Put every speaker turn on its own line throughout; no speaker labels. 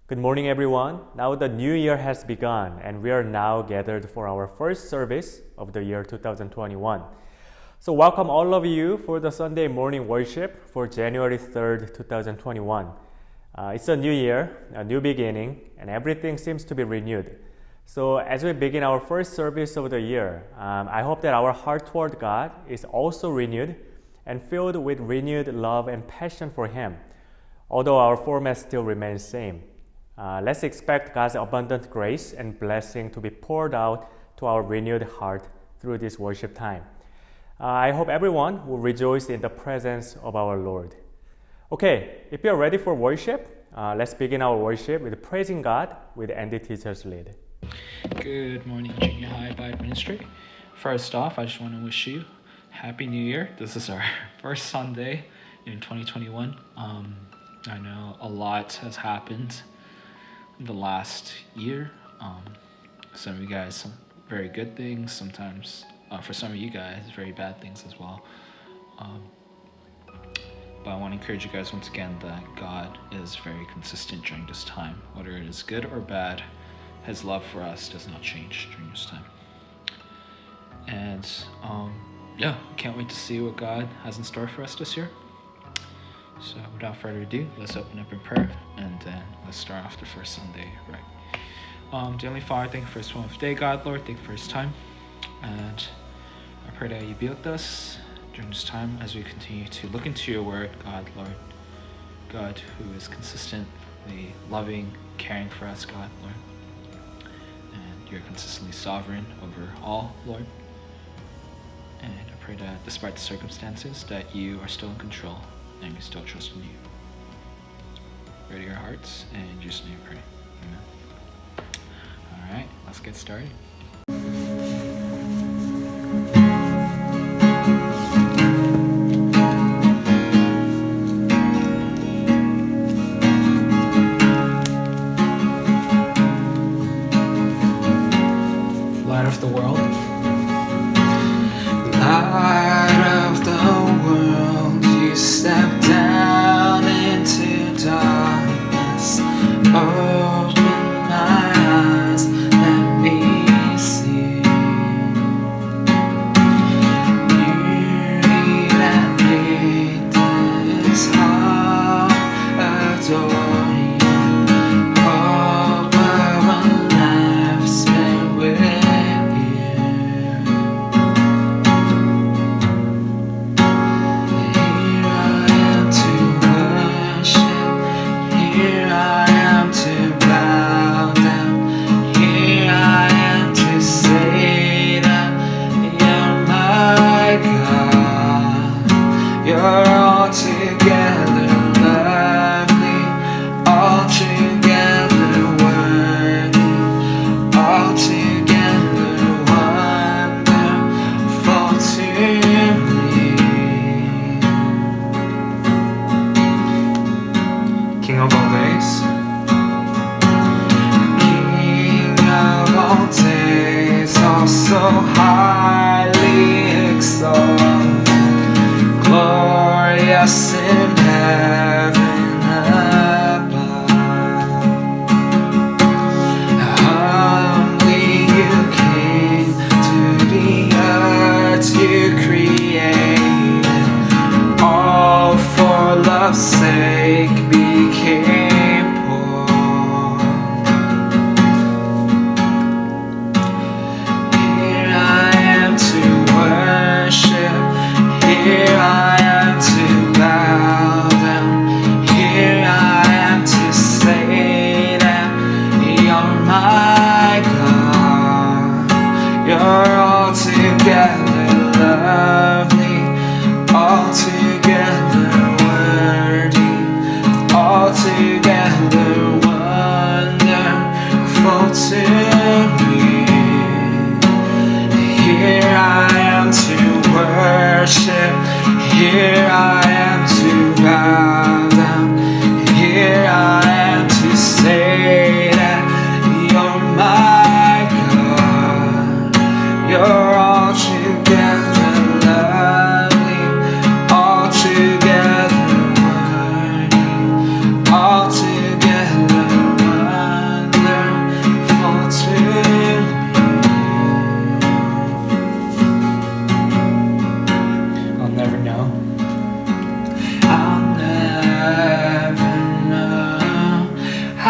Good morning, everyone. Now the new year has begun, and we are now gathered for our first service of the year 2021. So welcome all of you for the Sunday morning worship for January 3rd, 2021. It's a new year, a new beginning, and everything seems to be renewed. So as we begin our first service of the year, I hope that our heart toward God is also renewed and filled with renewed love and passion for Him, although our format still remains same. Let's expect God's abundant grace and blessing to be poured out to our renewed heart through this worship time. I hope everyone will rejoice in the presence of our Lord. Okay, if you're ready for worship, let's begin our worship with praising God with Andy Teacher's lead.
Good morning, Junior High Bible Ministry. First off, I just want to wish you Happy New Year. This is our first Sunday in 2021. I know a lot has happened the last year. Some of you guys, some very good things, sometimes for some of you guys, very bad things as well. But I want to encourage you guys once again that God is very consistent during this time. Whether it is good or bad, His love for us does not change during this time. And can't wait to see what God has in store for us this year. So without further ado, let's open up in prayer, and then let's start off the first Sunday right. Dear Heavenly Father, thank you for this wonderful day, God, Lord. Thank you for this time. And I pray that you be with us during this time as we continue to look into your word, God, Lord. God, who is consistently loving, caring for us, God, Lord. And you're consistently sovereign over all, Lord. And I pray that despite the circumstances, that you are still in control and we still trust in you. Ready your hearts, and in Jesus' name pray. Amen. All right, let's get started. Light of the world. Light of the world, you step down into darkness. Open my eyes, let me see beauty that made this heart adore you. Hope of a life spent with you. Here I am to worship. Here I am to bow down. Here I am to say that you're my God. You're altogether lovely, altogether worthy, altogether wonderful to me. King of all days, King of all days, also highly exalted, glorious in heaven above.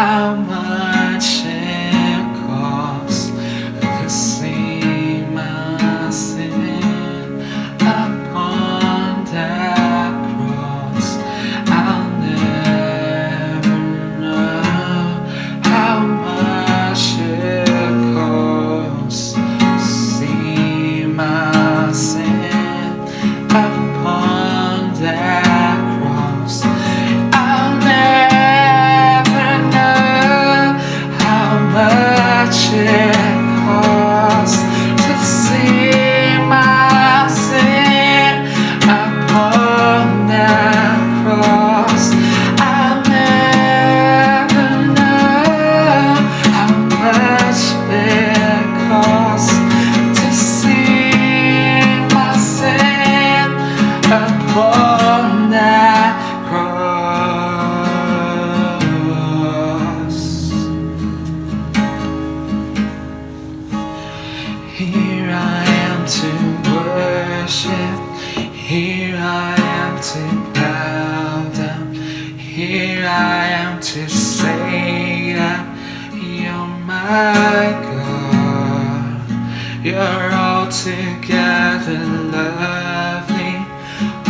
how much it costs to see my sin upon that cross. I'll never know how much it costs to see my sin upon that cross. I'll never know how much it costs to see my sin upon that cross. I'll never know how much it costs to see my sin upon that cross. Here I am to worship, here I am to bow down, here I am to say that you're my God. You're altogether lovely,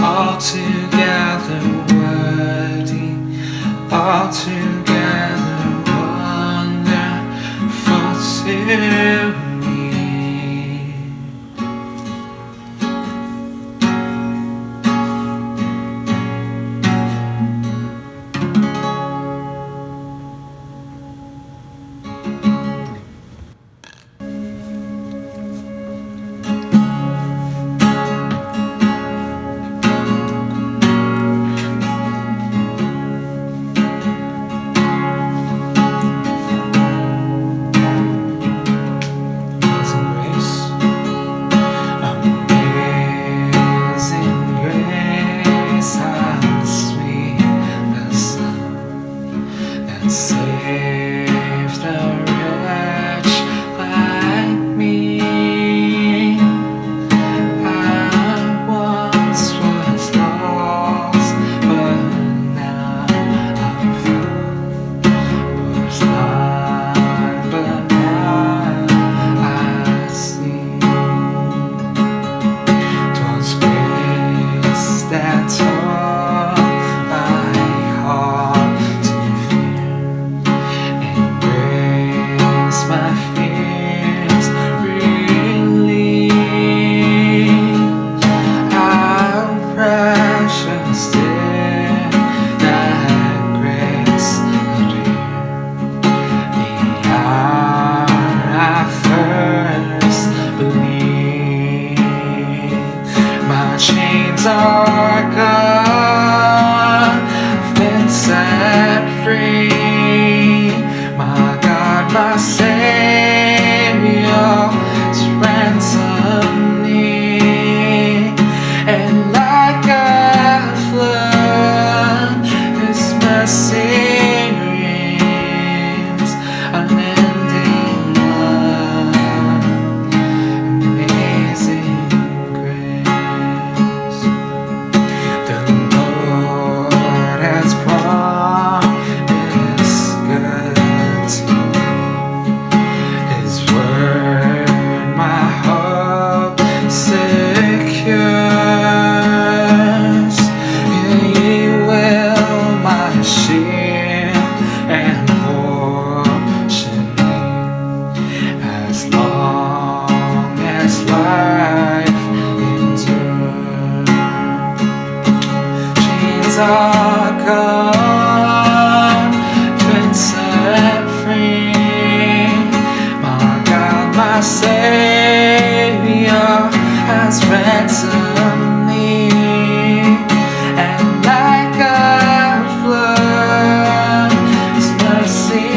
altogether worthy, altogether wonderful to me. Saved a wretch like me. I once was lost, but now I'm found. Was blind, but now I see. 'Twas grace that taught my heart to fear, and grace my fears relieved. How precious did that grace appear the hour I first believed. My chains are gone, I've been set free. My God, my Savior, has ransomed me. And like a flood, His mercy reigns, unending love, amazing grace. The Lord has promised good to me. His word my hope secures. He will my shield and portion be, as long as life endures. Chains are gone, been set free. My God, my Savior, has ransomed me. And like a flood, His mercy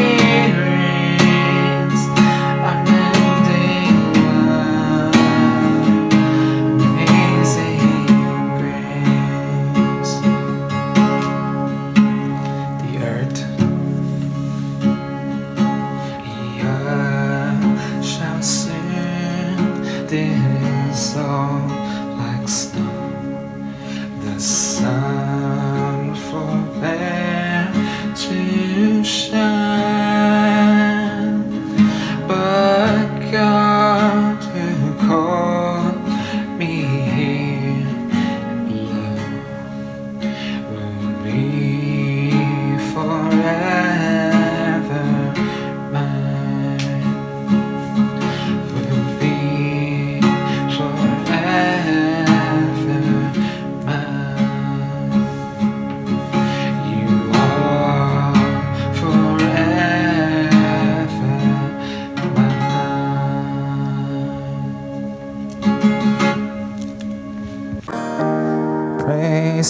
reigns, unending love, amazing grace. The earth shall soon dissolve like snow. The sun forbear to shine.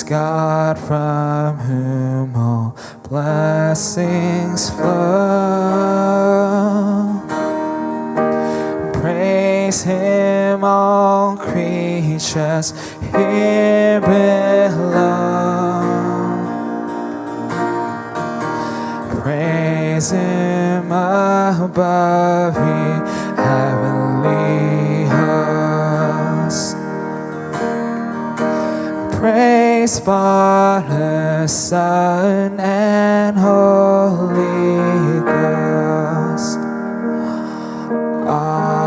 Praise God from whom all blessings flow. Praise Him, all creatures here below. Praise Him above, ye heavenly hosts. Praise Father, Son, and Holy Ghost. Amen.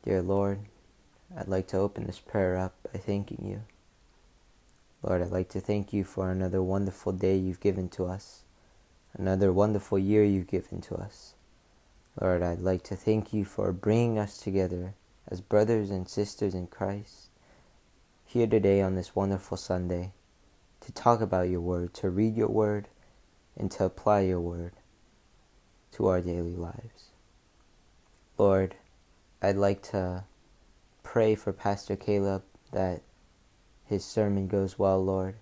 Dear Lord, I'd like to open this prayer up by thanking you. Lord, I'd like to thank you for another wonderful day you've given to us, another wonderful year you've given to us. Lord, I'd like to thank you for bringing us together as brothers and sisters in Christ here today on this wonderful Sunday to talk about your word, to read your word, and to apply your word to our daily lives. Lord, I'd like to pray for Pastor Caleb that his sermon goes well, Lord,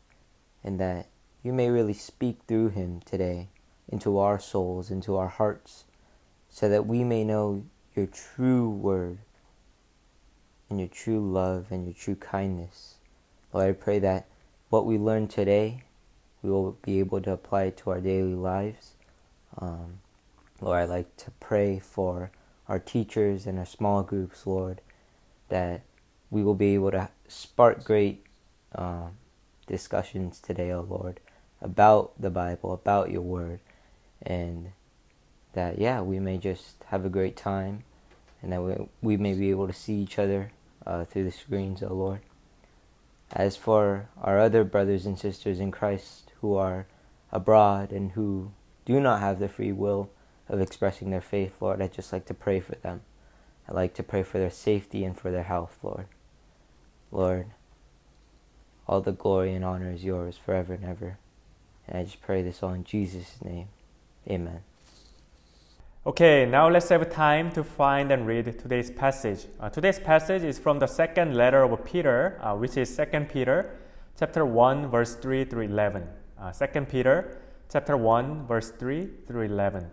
and that you may really speak through him today into our souls, into our hearts, so that we may know your true word and your true love and your true kindness. Lord, I pray that what we learn today, we will be able to apply it to our daily lives. Lord, I'd like to pray for our teachers and our small groups, Lord, that we will be able to spark great discussions today, oh Lord, about the Bible, about your word, and that, we may just have a great time, and that we may be able to see each other through the screens, oh Lord. As for our other brothers and sisters in Christ who are abroad and who do not have the free will of expressing their faith, Lord, I'd just like to pray for them. I'd like to pray for their safety and for their health, Lord. Lord, all the glory and honor is yours forever and ever. And I just pray this all in Jesus' name. Amen.
Okay, now let's have time to find and read today's passage. Today's passage is from the second letter of Peter, which is 2 Peter chapter 1, verse 3 through 11. 2 Peter chapter 1, verse 3 through 11.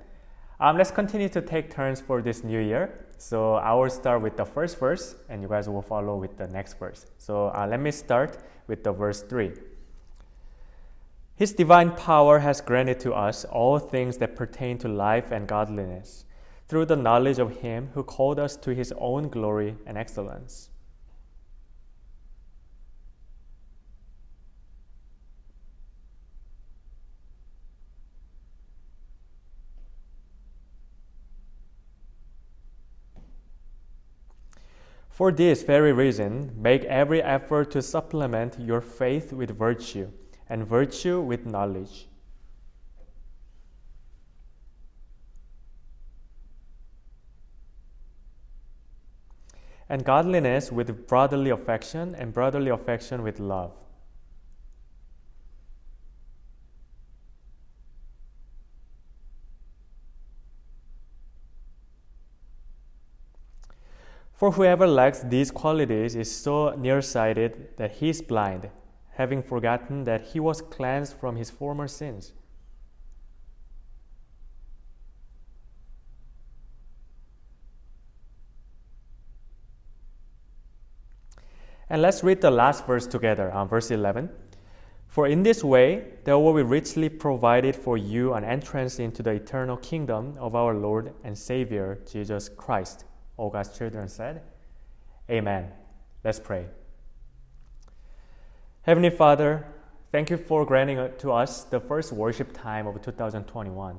Let's continue to take turns for this new year. So I will start with the first verse, and you guys will follow with the next verse. So let me start with the verse 3. His divine power has granted to us all things that pertain to life and godliness, through the knowledge of Him who called us to His own glory and excellence. For this very reason, make every effort to supplement your faith with virtue, and virtue with knowledge, and godliness with brotherly affection, and brotherly affection with love. For whoever lacks these qualities is so nearsighted that he is blind, having forgotten that he was cleansed from his former sins. And let's read the last verse together, verse 11. For in this way there will be richly provided for you an entrance into the eternal kingdom of our Lord and Savior, Jesus Christ. All God's children said, Amen. Let's pray. Heavenly Father, thank you for granting to us the first worship time of 2021.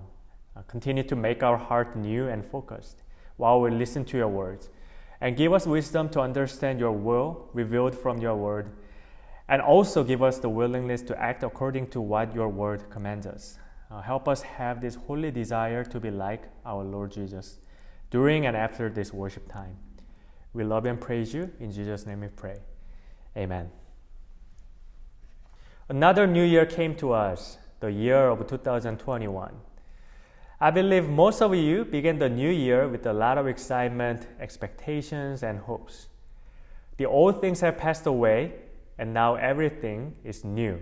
Continue to make our heart new and focused while we listen to your words, and give us wisdom to understand your will revealed from your word, and also give us the willingness to act according to what your word commands us. Help us have this holy desire to be like our Lord Jesus during and after this worship time. We love and praise you. In Jesus' name we pray. Amen. Another new year came to us, the year of 2021. I believe most of you began the new year with a lot of excitement, expectations, and hopes. The old things have passed away, and now everything is new.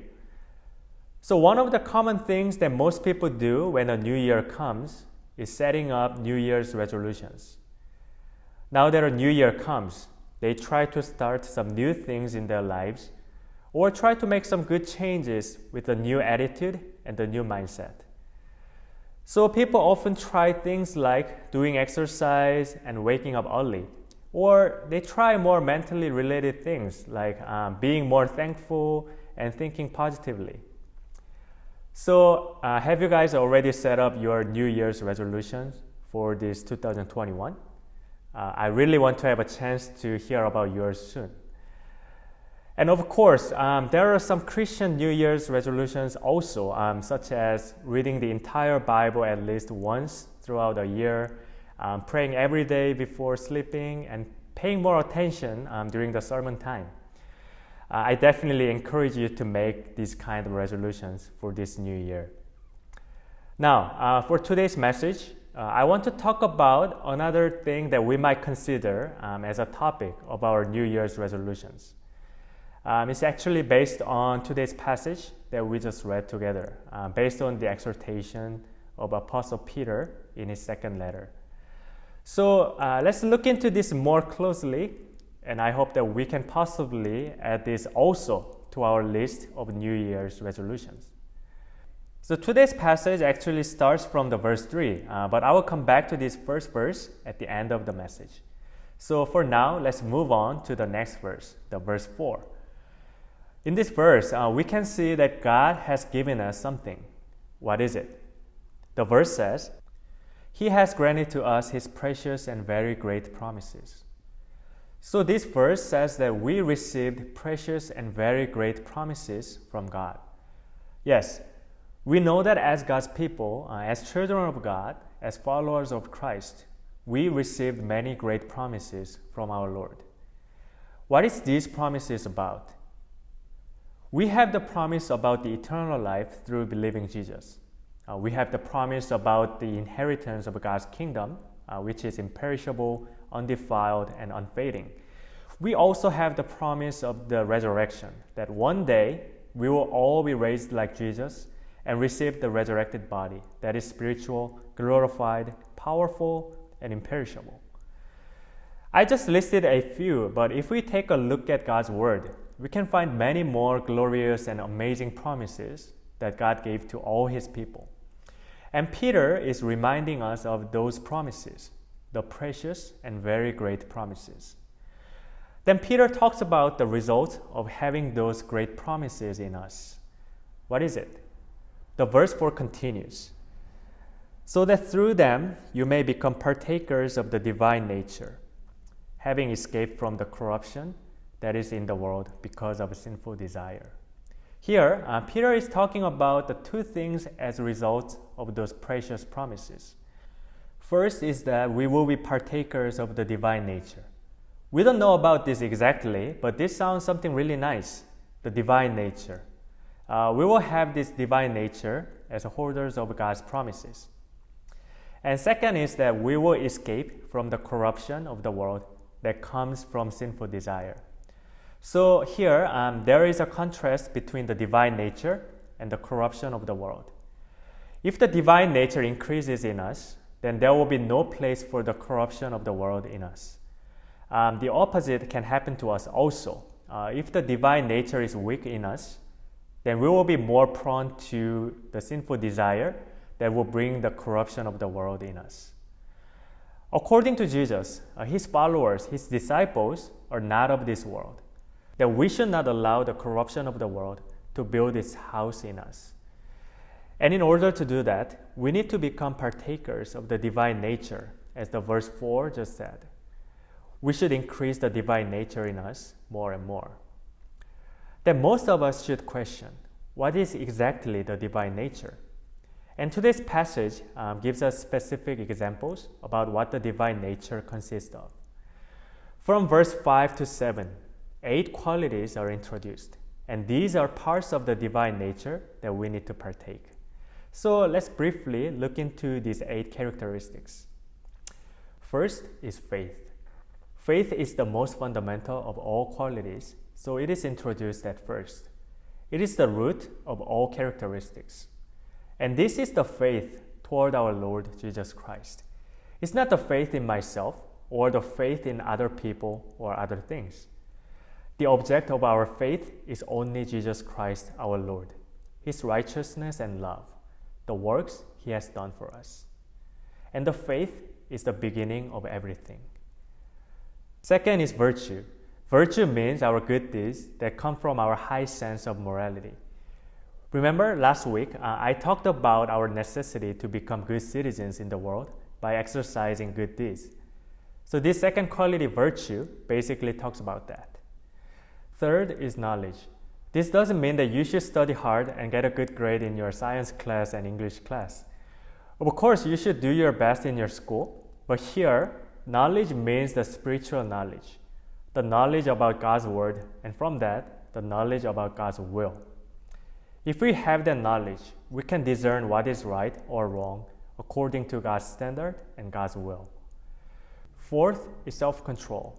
So one of the common things that most people do when a new year comes is setting up New Year's resolutions. Now that a new year comes, they try to start some new things in their lives or try to make some good changes with a new attitude and a new mindset. So people often try things like doing exercise and waking up early, or they try more mentally related things like being more thankful and thinking positively. So have you guys already set up your New Year's resolutions for this 2021? I really want to have a chance to hear about yours soon. And of course, there are some Christian New Year's resolutions also, such as reading the entire Bible at least once throughout the year, praying every day before sleeping, and paying more attention during the sermon time. I definitely encourage you to make these kind of resolutions for this new year. Now, for today's message, I want to talk about another thing that we might consider as a topic of our New Year's resolutions. It's actually based on today's passage that we just read together, based on the exhortation of Apostle Peter in his second letter. So let's look into this more closely, and I hope that we can possibly add this also to our list of New Year's resolutions. So today's passage actually starts from the verse 3, but I will come back to this first verse at the end of the message. So for now, let's move on to the next verse, the verse 4. In this verse, we can see that God has given us something. What is it? The verse says, He has granted to us His precious and very great promises. So this verse says that we received precious and very great promises from God. Yes, we know that as God's people, as children of God, as followers of Christ, we received many great promises from our Lord. What is these promises about? We have the promise about the eternal life through believing Jesus. We have the promise about the inheritance of God's kingdom, which is imperishable, undefiled, and unfading. We also have the promise of the resurrection, that one day we will all be raised like Jesus and receive the resurrected body that is spiritual, glorified, powerful, and imperishable. I just listed a few, but if we take a look at God's Word, we can find many more glorious and amazing promises that God gave to all His people. And Peter is reminding us of those promises, the precious and very great promises. Then Peter talks about the result of having those great promises in us. What is it? The verse 4 continues, so that through them you may become partakers of the divine nature, having escaped from the corruption that is in the world because of sinful desire. Here, Peter is talking about the two things as a result of those precious promises. First is that we will be partakers of the divine nature. We don't know about this exactly, but this sounds something really nice, the divine nature. We will have this divine nature as holders of God's promises. And second is that we will escape from the corruption of the world that comes from sinful desire. So here, there is a contrast between the divine nature and the corruption of the world. If the divine nature increases in us, then there will be no place for the corruption of the world in us. The opposite can happen to us also. If the divine nature is weak in us, then we will be more prone to the sinful desire that will bring the corruption of the world in us. According to Jesus, His followers, His disciples, are not of this world. That we should not allow the corruption of the world to build its house in us. And in order to do that, we need to become partakers of the divine nature, as the verse 4 just said. We should increase the divine nature in us more and more. Then most of us should question, what is exactly the divine nature? And today's passage gives us specific examples about what the divine nature consists of. From verse 5 to 7, 8 qualities are introduced, and these are parts of the divine nature that we need to partake. So let's briefly look into these 8 characteristics. First is faith. Faith is the most fundamental of all qualities, so it is introduced at first. It is the root of all characteristics. And this is the faith toward our Lord Jesus Christ. It's not the faith in myself or the faith in other people or other things. The object of our faith is only Jesus Christ our Lord, His righteousness and love, the works He has done for us. And the faith is the beginning of everything. Second is virtue. Virtue means our good deeds that come from our high sense of morality. Remember last week, I talked about our necessity to become good citizens in the world by exercising good deeds. So this second quality, virtue, basically talks about that. Third is knowledge. This doesn't mean that you should study hard and get a good grade in your science class and English class. Of course, you should do your best in your school, but here, knowledge means the spiritual knowledge, the knowledge about God's word, and from that, the knowledge about God's will. If we have that knowledge, we can discern what is right or wrong according to God's standard and God's will. Fourth is self-control.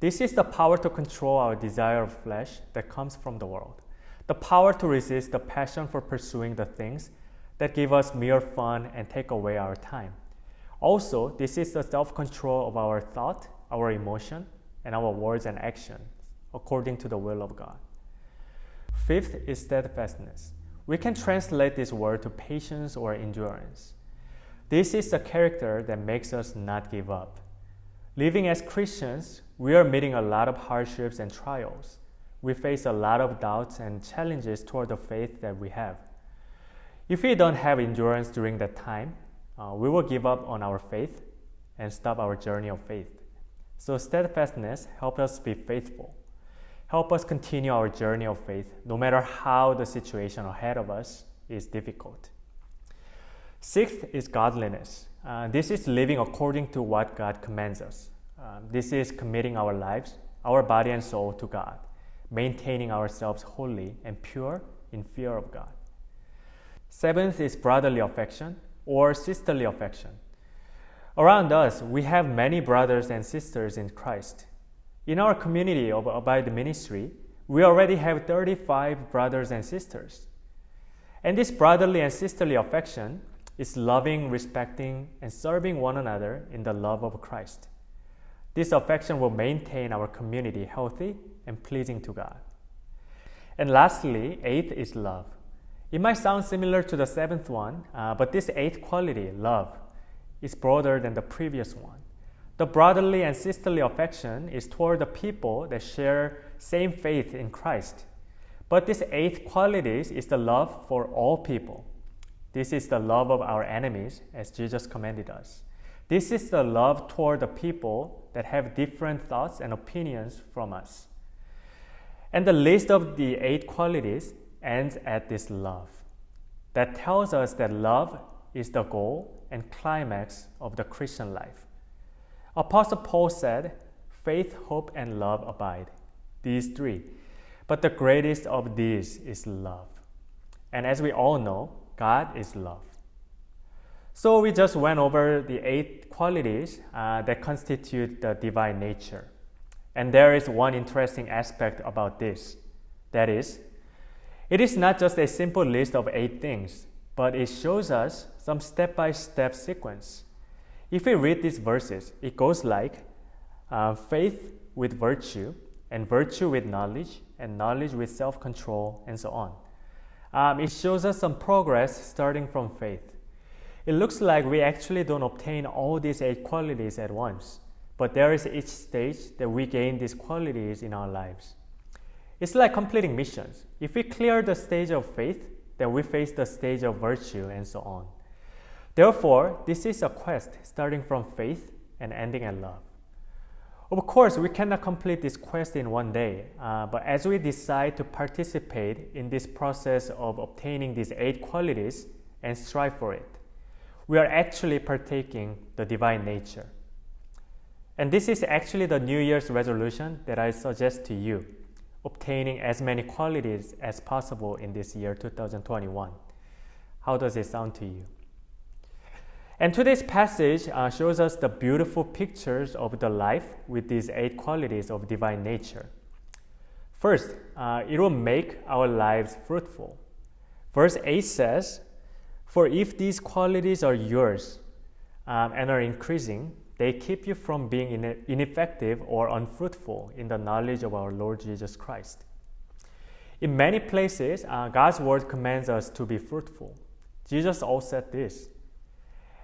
This is the power to control our desire of flesh that comes from the world, the power to resist the passion for pursuing the things that give us mere fun and take away our time. Also, this is the self-control of our thought, our emotion, and our words and actions according to the will of God. Fifth is steadfastness. We can translate this word to patience or endurance. This is the character that makes us not give up. Living as Christians, we are meeting a lot of hardships and trials. We face a lot of doubts and challenges toward the faith that we have. If we don't have endurance during that time, we will give up on our faith and stop our journey of faith. So steadfastness helps us be faithful. Help us continue our journey of faith no matter how the situation ahead of us is difficult. Sixth is godliness. This is living according to what God commands us. This is committing our lives, our body and soul to God, maintaining ourselves holy and pure in fear of God. Seventh is brotherly affection or sisterly affection. Around us, we have many brothers and sisters in Christ. In our community of Abide Ministry, we already have 35 brothers and sisters. And this brotherly and sisterly affection is loving, respecting, and serving one another in the love of Christ. This affection will maintain our community healthy and pleasing to God. And lastly, eighth is love. It might sound similar to the seventh one, but this eighth quality, love, is broader than the previous one. The brotherly and sisterly affection is toward the people that share same faith in Christ. But this eighth quality is the love for all people. This is the love of our enemies, as Jesus commanded us. This is the love toward the people that have different thoughts and opinions from us. And the list of the 8 qualities ends at this love. That tells us that love is the goal and climax of the Christian life. Apostle Paul said, faith, hope, and love abide, these 3. But the greatest of these is love. And as we all know, God is love. So we just went over the 8 qualities that constitute the divine nature. And there is one interesting aspect about this. That is, it is not just a simple list of 8 things, but it shows us some step-by-step sequence. If we read these verses, it goes like faith with virtue, and virtue with knowledge, and knowledge with self-control, and so on. It shows us some progress starting from faith. It looks like we actually don't obtain all these 8 qualities at once, but there is each stage that we gain these qualities in our lives. It's like completing missions. If we clear the stage of faith, then we face the stage of virtue, and so on. Therefore, this is a quest starting from faith and ending in love. Of course, we cannot complete this quest in one day, but as we decide to participate in this process of obtaining these 8 qualities and strive for it, we are actually partaking the divine nature. And this is actually the New Year's resolution that I suggest to you, obtaining as many qualities as possible in this year 2021. How does it sound to you? And today's passage shows us the beautiful pictures of the life with these 8 qualities of divine nature. First, it will make our lives fruitful. Verse 8 says, "For if these qualities are yours and are increasing, they keep you from being ineffective or unfruitful in the knowledge of our Lord Jesus Christ." In many places, God's word commands us to be fruitful. Jesus also said this.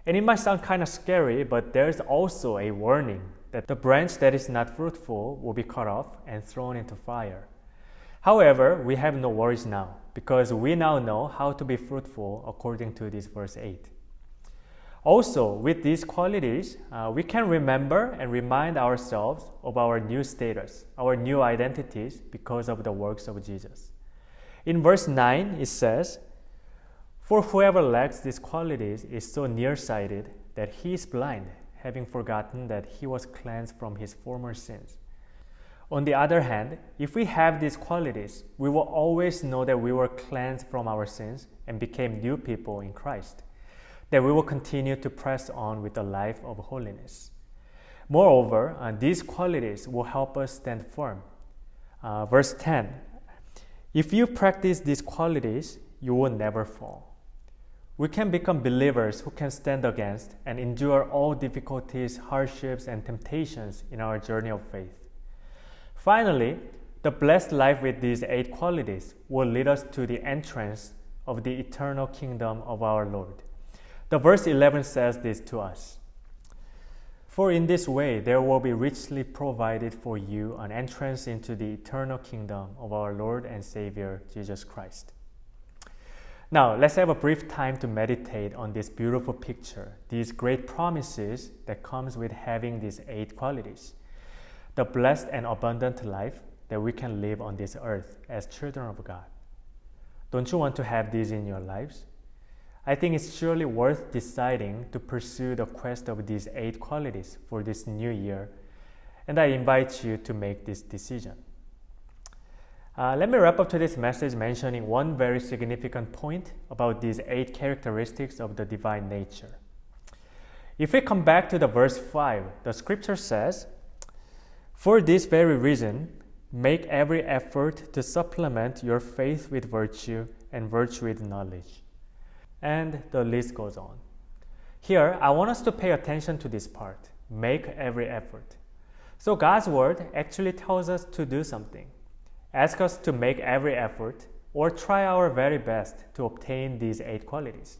And it might sound kind of scary, but there's also a warning that the branch that is not fruitful will be cut off and thrown into fire. However, we have no worries now because we now know how to be fruitful according to this verse 8. Also, with these qualities, we can remember and remind ourselves of our new status, our new identities because of the works of Jesus. In verse 9, it says, "For whoever lacks these qualities is so nearsighted that he is blind, having forgotten that he was cleansed from his former sins." On the other hand, if we have these qualities, we will always know that we were cleansed from our sins and became new people in Christ, that we will continue to press on with a life of holiness. Moreover, these qualities will help us stand firm. Verse 10, "If you practice these qualities, you will never fall." We can become believers who can stand against and endure all difficulties, hardships, and temptations in our journey of faith. Finally, the blessed life with these 8 qualities will lead us to the entrance of the eternal kingdom of our Lord. The verse 11 says this to us. "For in this way there will be richly provided for you an entrance into the eternal kingdom of our Lord and Savior, Jesus Christ." Now, let's have a brief time to meditate on this beautiful picture, these great promises that comes with having these 8 qualities. The blessed and abundant life that we can live on this earth as children of God. Don't you want to have these in your lives? I think it's surely worth deciding to pursue the quest of these 8 qualities for this new year, and I invite you to make this decision. Let me wrap up today's message mentioning one very significant point about these 8 characteristics of the divine nature. If we come back to the verse 5, the scripture says, "For this very reason, make every effort to supplement your faith with virtue and virtue with knowledge." And the list goes on. Here, I want us to pay attention to this part, make every effort. So God's word actually tells us to do something, ask us to make every effort or try our very best to obtain these 8 qualities.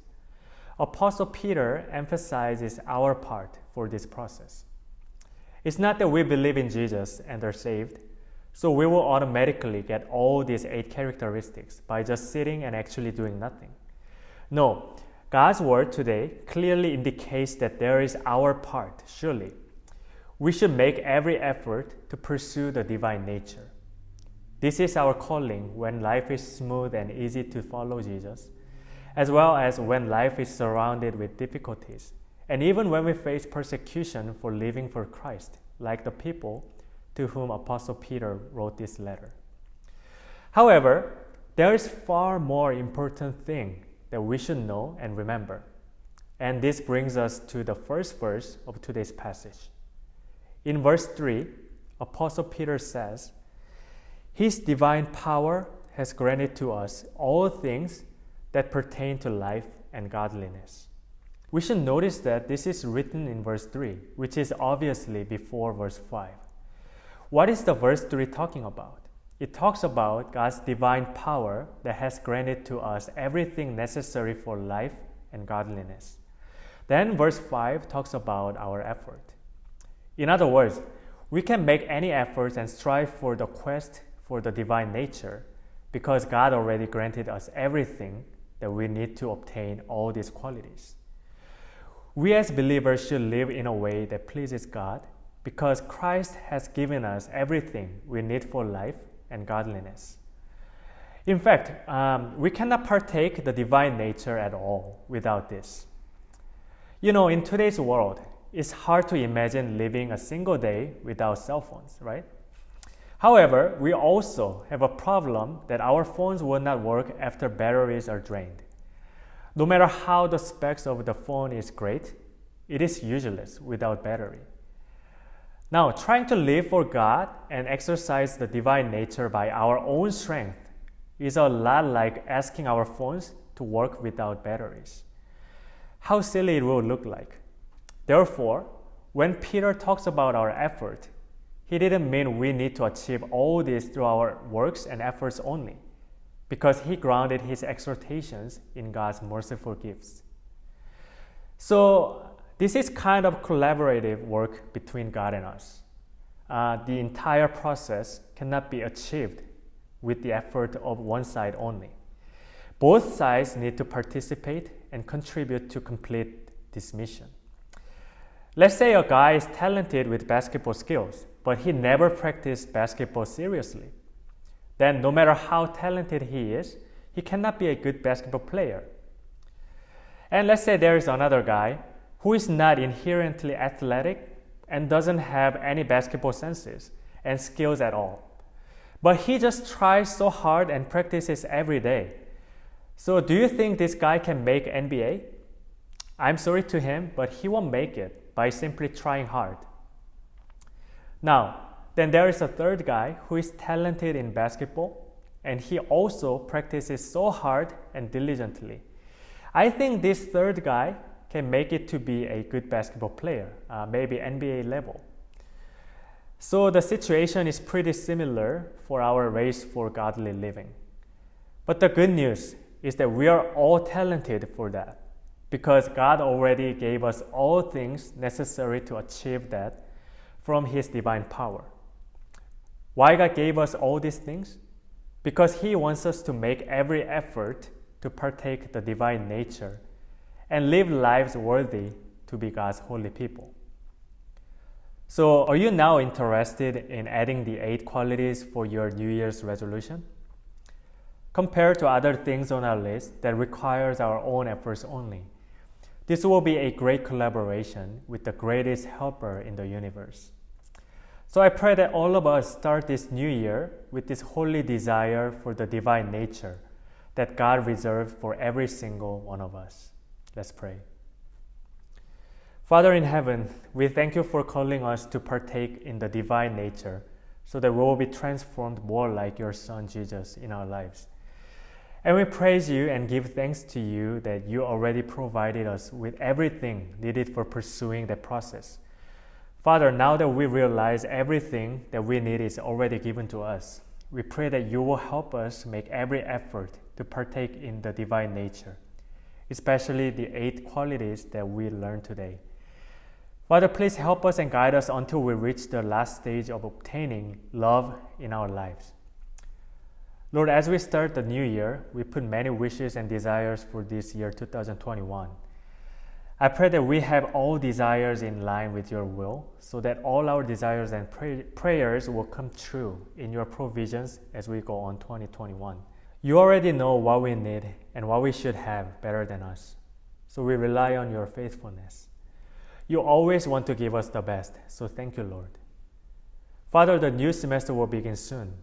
Apostle Peter emphasizes our part for this process. It's not that we believe in Jesus and are saved, so we will automatically get all these 8 characteristics by just sitting and actually doing nothing. No, God's word today clearly indicates that there is our part, surely. We should make every effort to pursue the divine nature. This is our calling when life is smooth and easy to follow Jesus, as well as when life is surrounded with difficulties, and even when we face persecution for living for Christ, like the people to whom Apostle Peter wrote this letter. However, there is far more important thing that we should know and remember. And this brings us to the first verse of today's passage. In verse 3, Apostle Peter says, "His divine power has granted to us all things that pertain to life and godliness." We should notice that this is written in verse 3, which is obviously before verse 5. What is the verse 3 talking about? It talks about God's divine power that has granted to us everything necessary for life and godliness. Then verse 5 talks about our effort. In other words, we can make any efforts and strive for the quest for the divine nature because God already granted us everything that we need to obtain all these qualities. We as believers should live in a way that pleases God because Christ has given us everything we need for life and godliness. In fact, we cannot partake the divine nature at all without this. You know, in today's world, it's hard to imagine living a single day without cell phones, right? However, we also have a problem that our phones will not work after batteries are drained. No matter how the specs of the phone is great, it is useless without battery. Now, trying to live for God and exercise the divine nature by our own strength is a lot like asking our phones to work without batteries. How silly it will look like. Therefore, when Peter talks about our effort, he didn't mean we need to achieve all this through our works and efforts only, because he grounded his exhortations in God's merciful gifts. So, this is kind of collaborative work between God and us. The entire process cannot be achieved with the effort of one side only. Both sides need to participate and contribute to complete this mission. Let's say a guy is talented with basketball skills, but he never practiced basketball seriously. Then no matter how talented he is, he cannot be a good basketball player. And let's say there is another guy who is not inherently athletic and doesn't have any basketball senses and skills at all. But he just tries so hard and practices every day. So do you think this guy can make NBA? I'm sorry to him, but he won't make it by simply trying hard. Now, then there is a third guy who is talented in basketball, and he also practices so hard and diligently. I think this third guy can make it to be a good basketball player, maybe NBA level. So the situation is pretty similar for our race for godly living. But the good news is that we are all talented for that, because God already gave us all things necessary to achieve that from His divine power. Why God gave us all these things? Because He wants us to make every effort to partake the divine nature and live lives worthy to be God's holy people. So, are you now interested in adding the 8 qualities for your New Year's resolution? Compared to other things on our list that requires our own efforts only, this will be a great collaboration with the greatest helper in the universe. So I pray that all of us start this new year with this holy desire for the divine nature that God reserved for every single one of us. Let's pray. Father in heaven, we thank you for calling us to partake in the divine nature so that we will be transformed more like your Son Jesus in our lives. And we praise you and give thanks to you that you already provided us with everything needed for pursuing that process. Father, now that we realize everything that we need is already given to us, we pray that you will help us make every effort to partake in the divine nature, especially the 8 qualities that we learned today. Father, please help us and guide us until we reach the last stage of obtaining love in our lives. Lord, as we start the new year, we put many wishes and desires for this year 2021. I pray that we have all desires in line with your will, so that all our desires and prayers will come true in your provisions as we go on 2021. You already know what we need and what we should have better than us, so we rely on your faithfulness. You always want to give us the best, so thank you, Lord. Father, the new semester will begin soon.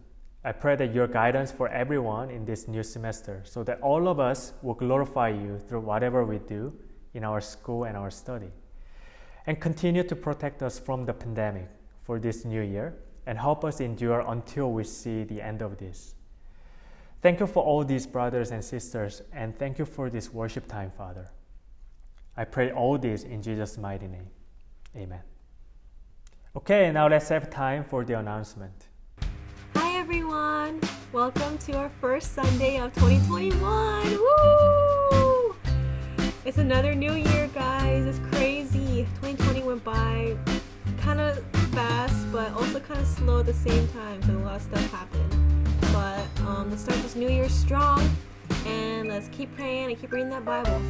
I pray that your guidance for everyone in this new semester, so that all of us will glorify you through whatever we do in our school and our study, and continue to protect us from the pandemic for this new year, and help us endure until we see the end of this. Thank you for all these brothers and sisters, and thank you for this worship time, Father. I pray all this in Jesus' mighty name. Amen. Okay, now let's have time for the announcement.
Hi everyone! Welcome to our first Sunday of 2021! Woo! It's another new year, guys. It's crazy. 2020 went by kind of fast, but also kind of slow at the same time, because a lot of stuff happened. But let's start this new year strong, and let's keep praying and keep reading that Bible.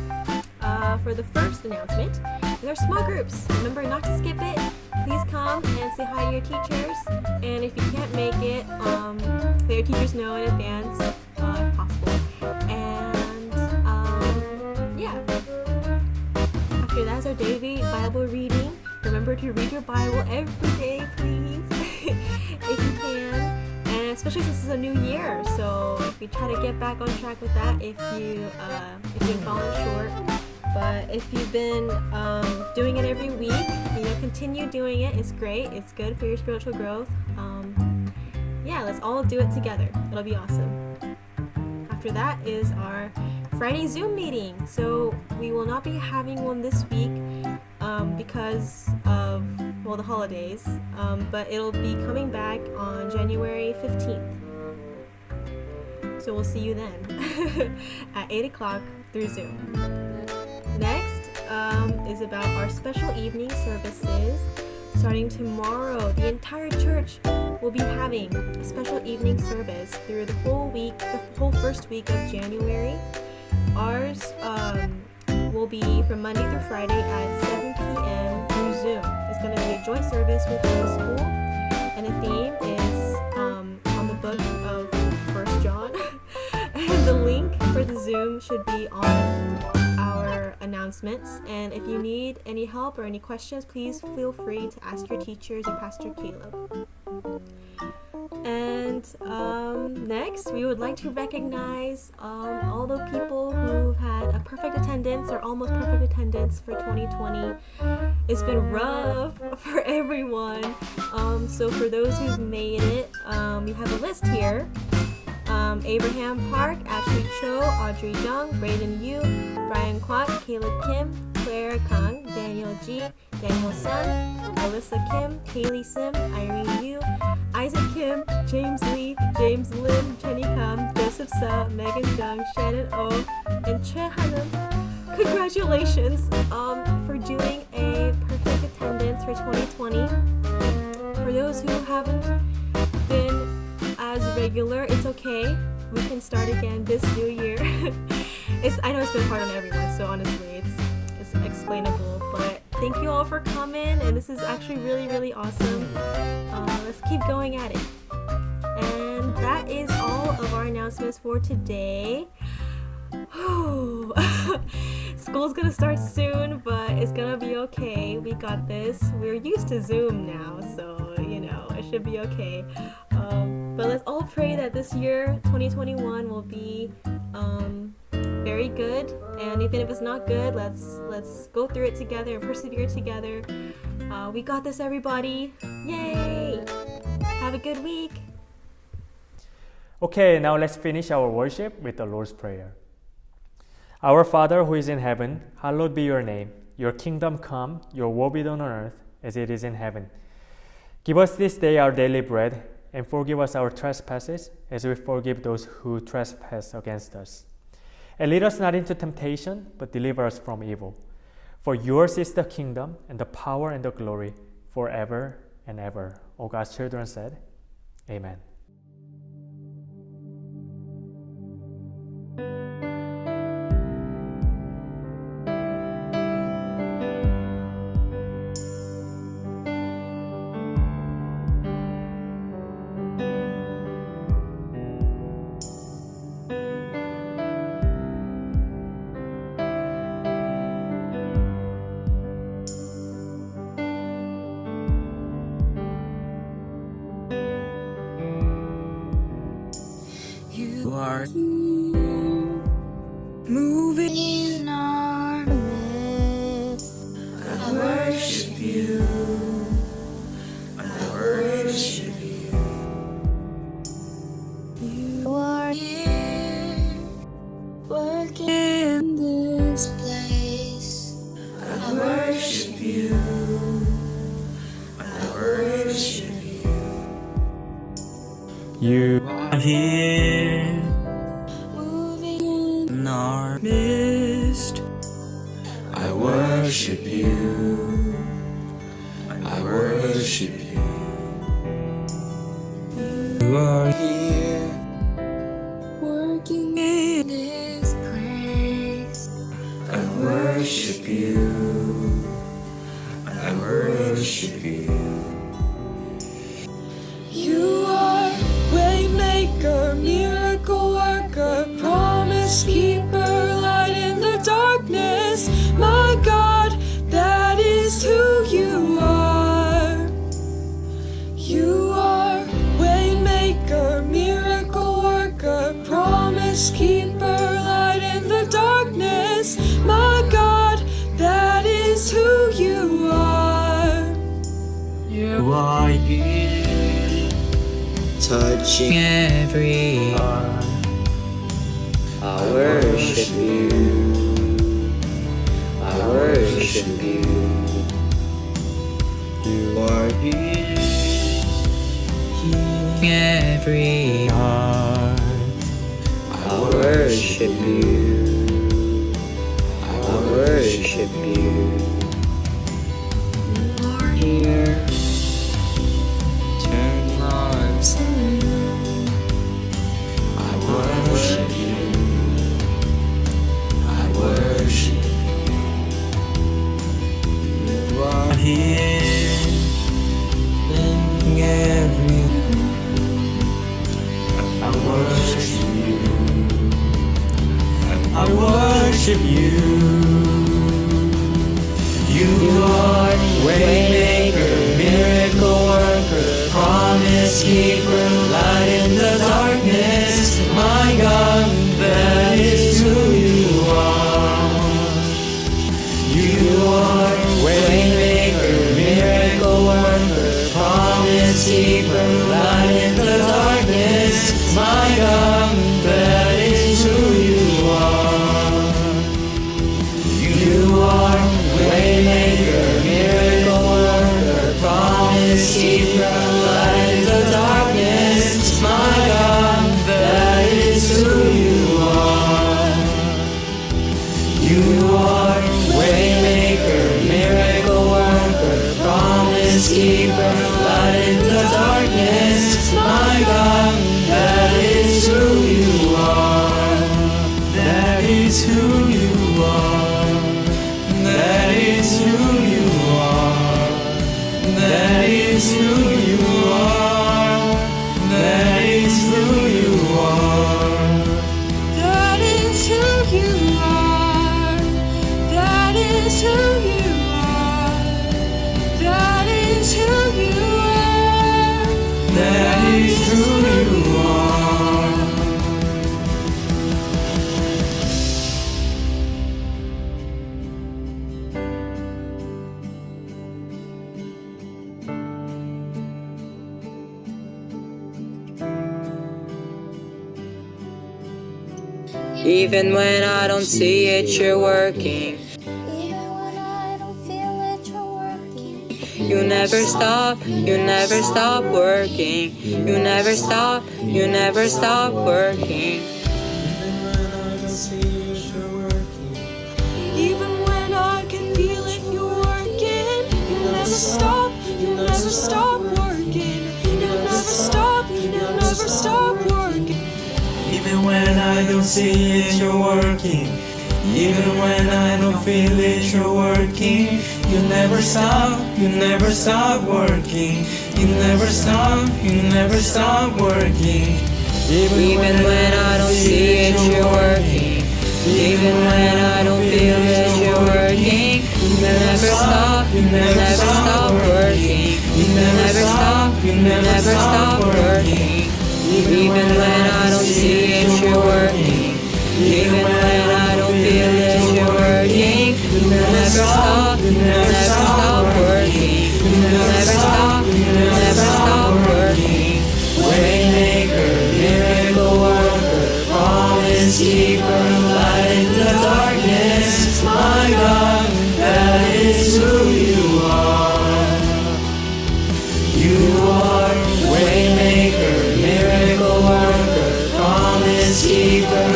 For the first announcement is our small groups. Remember not to skip it. Please come and say hi to your teachers. And if you can't make it, let your teachers know in advance if possible. And yeah. After that is our daily Bible reading. Remember to read your Bible every day, please, if you can. And especially since it's a new year. So if we try to get back on track with that, if you've fallen short. But if you've been doing it every week, continue doing it. It's great. It's good for your spiritual growth. Yeah, let's all do it together. It'll be awesome. After that is our Friday Zoom meeting. So we will not be having one this week because of, the holidays. But it'll be coming back on January 15th. So we'll see you then at 8 o'clock through Zoom. Next is about our special evening services. Starting tomorrow, the entire church will be having a special evening service through the whole first week of January. Ours will be from Monday through Friday at 7 p.m. through Zoom. It's going to be a joint service with the school, and the theme is on the book of 1 John. And the link for the Zoom should be on our announcements. And if you need any help or any questions, please feel free to ask your teachers or Pastor Caleb. And next, we would like to recognize all the people who've had a perfect attendance or almost perfect attendance for 2020. It's been rough for everyone. So for those who've made it, we have a list here. Abraham Park, Ashley Cho, Audrey Jung, Brayden Yu, Brian Kwat, Caleb Kim, Claire Kang, Daniel G, Daniel Sun, Alyssa Kim, Haley Sim, Irene Yu, Isaac Kim, James Lee, James Lim, Jenny Kam, Joseph Sa, Megan Jung, Shannon Oh, and Che Hanum. Congratulations for doing a perfect attendance for 2020. For those who haven't been as regular, it's okay. We can start again this new year. I know it's been hard on everyone, so honestly, it's explainable. But thank you all for coming, and this is actually really, really awesome. Let's keep going at it. And that is all of our announcements for today. School's gonna start soon, but it's gonna be okay. We got this. We're used to Zoom now, so it should be okay. But let's all pray that this year, 2021, will be very good. And even if it's not good, let's go through it together and persevere together. We got this, everybody. Yay! Have a good week.
Okay, now let's finish our worship with the Lord's Prayer. Our Father who is in heaven, hallowed be your name. Your kingdom come, your will be done on earth as it is in heaven. Give us this day our daily bread, and forgive us our trespasses as we forgive those who trespass against us. And lead us not into temptation, but deliver us from evil. For yours is the kingdom, and the power, and the glory, forever and ever. All God's children said, Amen.
You are here, moving in our midst. I worship you. I worship you. You are here, working in this place. I worship you. I worship you.
You
are here, moving in our midst. I worship you. I worship you. You are here, working in this place. I worship you. I worship you. You are Waymaker, miracle worker, promise keeper, light in the darkness. My God, that is who you are. You are Waymaker, promise keeper, light in the darkness. My God, that is who you are.
You are here, touching every heart. I worship you, I worship you. You are here, healing every heart. I worship you, I worship you. You are here, turn lives around. I worship you, I worship you. You are here, bending every. I worship you, I worship you. You are waymaker, miracle worker, promise keeper, light in the darkness. My God, that is who you are. You are waymaker, miracle worker, promise keeper, light in the darkness. My God, that is who you are. You are waymaker, miracle worker, promise keeper, light in the darkness. My God, that is who you are. You are waymaker, miracle worker, promise keeper, light in the darkness. My God, that is who you are. That is who you are. That is who you are. That is who you are. That is who you are.
That is who you are. That is who you are. That is who you are.
That is who you are. Even when I don't see it, you're working.
Even when I don't feel it, you're working.
You never stop working. You never stop working.
Even when I can feel it, you're working. You never stop working. You never stop working.
Even when I don't see it, you're working. Even when I don't feel it, you're working. You never stop working. You never stop working. Even when I don't see it, you're working. Even when I don't feel it, you're working. You never stop working. You never stop working. Even when I don't see it, you're working. Even when I don't feel it, you're working. You never stop working. You never stop working. Waymaker, miracle worker, promise keeper, light in the darkness. My God, that is who you are. You are waymaker, miracle worker, promise keeper,